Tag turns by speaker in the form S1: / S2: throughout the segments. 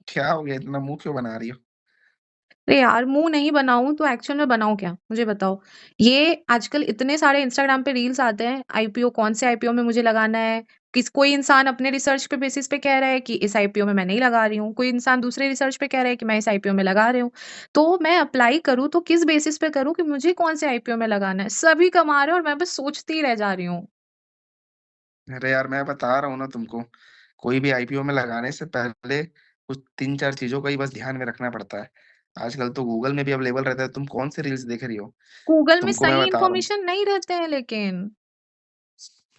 S1: क्या हो गया, इतना मुँह क्यों बना रही हो?
S2: अरे यार, मुँह नहीं बनाऊँ तो एक्चुअल में बनाऊँ क्या? मुझे बताओ। ये आजकल इतने सारे इंस्टाग्राम पे रील्स आते हैं, आईपीओ कौन से आईपीओ में मुझे लगाना है। कोई इंसान अपने रिसर्च के बेसिस पे कह रहा है कि इस आईपीओ में मैं नहीं लगा रही हूँ, कोई इंसान दूसरे रिसर्च पे कह रहा है कि मैं इस आईपीओ में लगा रही हूँ। तो मैं अप्लाई करूँ तो किस बेसिस पे करूँ कि मुझे कौन से आईपीओ में लगाना है? सभी कमा रहे हैं और मैं बस सोचती ही रह जा रही हूँ।
S1: अरे यार, मैं बता रहा हूँ ना तुमको, कोई भी आईपीओ में लगाने से पहले कुछ 3-4 चीज़ों का ही बस ध्यान में रखना पड़ता है। आजकल तो गूगल में भी अवेलेबल रहता है, तुम कौन से रील्स देख रही हो?
S2: गूगल में
S1: तुमको मैं
S2: सही
S1: बता रहा हूँ।
S2: इन्फॉर्मेशन नहीं रहते हैं लेकिन।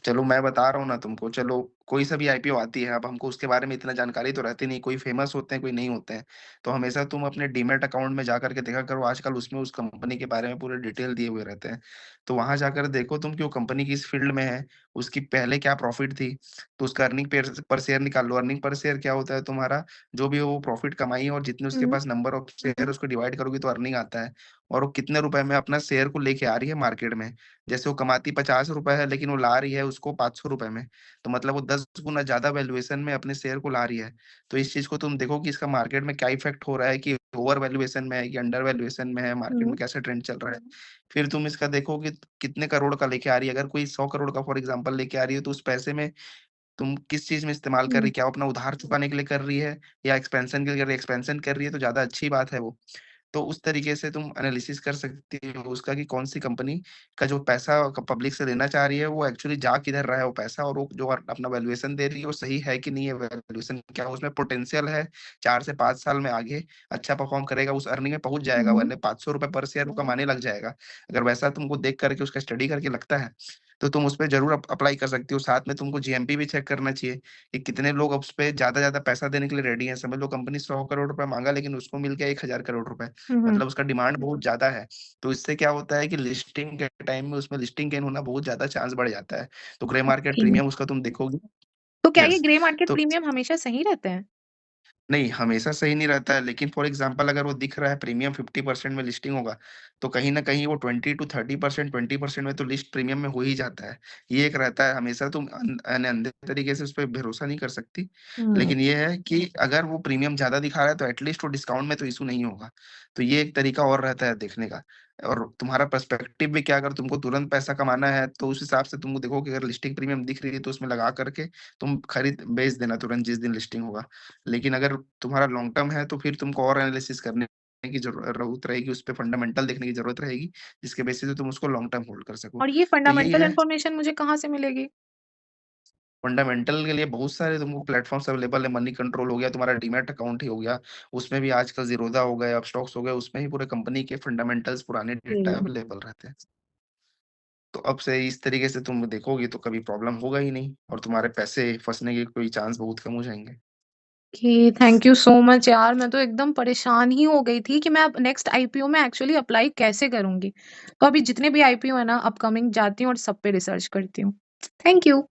S1: चलो मैं बता रहा हूँ ना तुमको, चलो कोई सा भी आईपीओ आती है, अब हमको उसके बारे में इतना जानकारी तो रहती नहीं, कोई फेमस होते हैं, कोई नहीं होते हैं। तो हमेशा तुम अपने डीमैट अकाउंट में जाकर के देखा करो, आजकल उसमें उस कंपनी के बारे में पूरे डिटेल दिए हुए रहते हैं। तो वहाँ जाकर देखो तुम कि वो कंपनी किस फील्ड में है, उसकी पहले क्या प्रॉफिट थी, तो उसका अर्निंग पर पर शेयर निकाल लो। अर्निंग पर शेयर क्या होता है तुम्हारा, जो भी वो प्रॉफिट कमाई है और जितने उसके
S2: हुँ,
S1: पास नंबर ऑफ शेयर उसको डिवाइड करोगे तो अर्निंग आता है। और वो कितने रुपए में अपना शेयर को लेके आ रही है मार्केट में। जैसे वो कमाती ₹50 है लेकिन वो ला रही है उसको ₹500 में, तो मतलब वो 10 गुना ज़्यादा वैल्यूएशन में अपने शेयर को ला रही है। तो इस चीज़ को तुम देखो कि इसका मार्केट में क्या इफ़ेक्ट हो रहा है, कि ओवर वैल्यूएशन में है कि अंडर वैल्यूएशन में है, मार्केट
S2: हुँ,
S1: में कैसा ट्रेंड चल रहा है। फिर तुम इसका देखो कि कितने करोड़ का लेके आ रही है, अगर कोई 100 करोड़ का फॉर एग्ज़ाम्पल लेके आ रही है तो उस पैसे में तुम किस चीज़ में इस्तेमाल कर रही
S2: हुँ,
S1: है? क्या वो अपना उधार चुकाने के लिए कर रही है या एक्सपेंशन के लिए कर रही है? एक्सपेंशन कर रही है तो ज़्यादा अच्छी बात है वो। तो उस तरीके से तुम एनालिसिस कर सकती हो उसका कि कौन-सी कंपनी का जो पैसा पब्लिक से लेना चाह रही है, वो एक्चुअली जा किधर रहा है वो पैसा, और वो जो अपना वैल्यूएशन दे रही है, वो सही है कि नहीं है वैल्यूएशन, क्या उसमें पोटेंशियल है 4 से 5 साल में आगे अच्छा परफ़ॉर्म करेगा, उस अर्निंग में पहुँच जाएगा,
S2: हुँ।
S1: वरना ₹500 पर शेयर वो कमाने लग जाएगा। अगर वैसा तुमको देख कर के उसका स्टडी करके लगता है, तो तुम उसपे ज़रूर अप्लाई कर सकती हो। साथ में तुमको जीएमपी भी चेक करना चाहिए कि कितने लोग अब उसपे ज़्यादा-ज़्यादा पैसा देने के लिए रेडी हैं। समझ लो कंपनी 100 करोड़ रुपए माँगा लेकिन उसको मिल गया 1000 करोड़ रुपए।
S2: हुँ, हुँ।
S1: मतलब उसका डिमांड बहुत ज़्यादा है। तो इससे क्या होता है कि लिस्टिंग के टाइम में उसमें लिस्टिंग गेन होना बहुत ज़्यादा चांस बढ़ जाता है। तो ग्रे मार्केट
S2: ओके।
S1: प्रीमियम उसका तुम देखोगे।
S2: तो क्या ये
S1: यस।
S2: ग्रे मार्केट
S1: तो
S2: प्रीमियम हमेशा सही रहते हैं?
S1: नहीं, हमेशा सही नहीं रहता है, लेकिन फॉर एग्ज़ाम्पल अगर वो दिख रहा है प्रीमियम 50% में लिस्टिंग होगा, तो कहीं न कहीं वो 20 टू 30% 20% में तो लिस्ट प्रीमियम में हो ही जाता है। ये एक रहता है, हमेशा तुम अंधे तरीके से उस पे भरोसा नहीं कर सकती।
S2: हुँ,
S1: लेकिन ये है कि अगर वो प्रीमियम ज़्यादा दिखा रहा है, तो एट लीस्ट वो डिस्काउंट में तो इश्यू नहीं होगा। तो ये एक तरीका और रहता है देखने का। और तुम्हारा पर्सपेक्टिव भी क्या, अगर तुमको तुरंत पैसा कमाना है, तो उस हिसाब से तुमको देखो कि अगर लिस्टिंग प्रीमियम दिख रही है, तो उसमें लगा करके तुम खरीद बेच देना तुरंत जिस दिन लिस्टिंग होगा। लेकिन अगर तुम्हारा लॉन्ग टर्म है, तो फिर तुमको और एनालिसिस करने की ज़रूरत रहेगी, उसपे फंडामेंटल देखने की ज़रूरत रहेगी, जिसके बेसिस पे तुम उसको लॉन्ग टर्म होल्ड कर सको।
S2: और ये
S1: तो यही
S2: फंडामेंटल
S1: है,
S2: इन्फॉर्मेशन मुझे कहाँ से मिलेगी?
S1: फंडामेंटल के लिए बहुत सारे तुमको प्लेटफ़ॉर्म्स अवेलेबल है, मनी कंट्रोल हो गया, तुम्हारा डीमैट अकाउंट ही हो गया, उसमें भी आजकल ज़ीरोधा हो गए, अपस्टॉक्स हो गए, उसमें ही पूरे कंपनी के फंडामेंटल्स पुराने डेटा
S2: हुँ।
S1: अवेलेबल रहते हैं। तो अब से इस तरीके से तुम देखोगी तो कभी प्रॉब्लम होगा ही नहीं और तुम्हारे पैसे फँसने के कोई चांस बहुत कम हो जाएँगे।
S2: Okay, thank you so much यार, मैं तो एकदम परेशान ही हो गई थी कि मैं अब नेक्स्ट आईपीओ में एक्चुअली अप्लाई कैसे करूँगी? तो अभी जितने भी आईपीओ है ना अपकमिंग जाती हूँ और सब पे रिसर्च करती हूँ। Thank you.